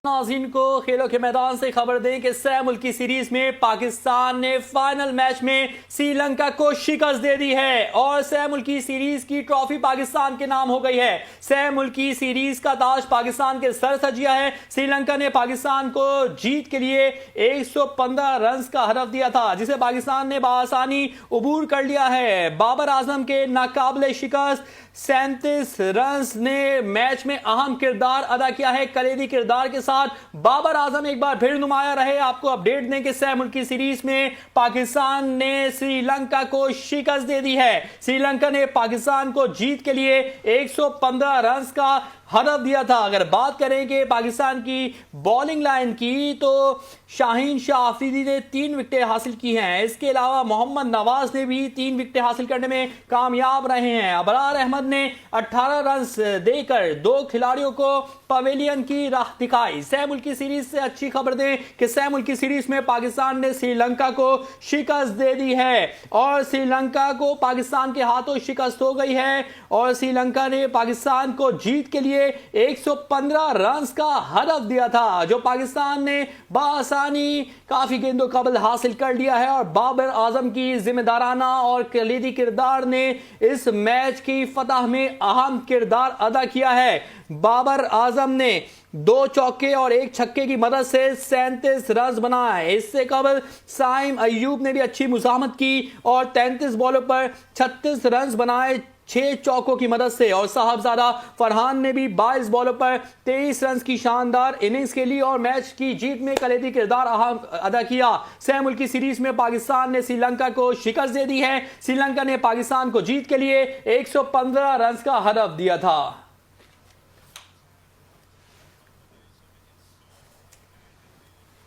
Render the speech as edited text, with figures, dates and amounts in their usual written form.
नाज़रीन को खेलों के मैदान से खबर दें कि सह मुल्की सीरीज में पाकिस्तान ने फाइनल मैच में श्रीलंका को शिकस्त दे दी है और सह मुल्की सीरीज की ट्रॉफी पाकिस्तान के नाम हो गई है। सह मुल्की सीरीज का ताज पाकिस्तान के सर सजिया है। श्रीलंका ने पाकिस्तान को जीत के लिए 115 रन का हदफ दिया था, जिसे पाकिस्तान ने बआसानी अबूर कर लिया है। बाबर आजम के नाकाबिले शिकस्त 37 रन ने मैच में अहम किरदार अदा किया है। कलीदी किरदार के साथ बाबर आजम एक बार फिर नुमाया रहे। आपको अपडेट दें कि सह मुल्की सीरीज में पाकिस्तान ने श्रीलंका को शिकस्त दे दी है। श्रीलंका ने पाकिस्तान को जीत के लिए 115 रन का हदफ दिया था। अगर बात करें कि पाकिस्तान की बॉलिंग लाइन की, तो शाहीन शाह अफरीदी ने 3 विकेटें हासिल की हैं। इसके अलावा मोहम्मद नवाज ने भी 3 विकेटें हासिल करने में कामयाब रहे हैं। अबरार अहमद ने 18 रन देकर 2 खिलाड़ियों को पवेलियन की राह दिखाई। सह मुल्की सीरीज से अच्छी खबर दें कि सह मुल्की सीरीज में पाकिस्तान ने श्रीलंका को शिकस्त दे दी है और श्रीलंका को पाकिस्तान के हाथों शिकस्त हो गई है और श्रीलंका ने पाकिस्तान को जीत के लिए 115 रन का हदफ दिया था, जो पाकिस्तान ने बआसानी काफी गेंदों-कबल हासिल कर लिया है और बाबर आजम की जिम्मेदाराना और कलीदी किरदार ने इस मैच की फतह में अहम किरदार अदा किया है। बाबर आजम ने 2 चौके और 1 छक्के की मदद से 37 रन बनाए। इससे कबल साइम अयूब ने भी अच्छी मुजाहमत की और 33 बॉलों पर 36 रन बनाए 6 चौकों की मदद से, और साहबजादा फरहान ने भी 22 बॉलों पर 23 रन की शानदार इनिंग्स खेली और मैच की जीत में कलीदी किरदार अहम अदा किया। सह मुल्की सीरीज में पाकिस्तान ने श्रीलंका को शिकस्त दे दी है। श्रीलंका ने पाकिस्तान को जीत के लिए 115 रन का हदफ दिया था।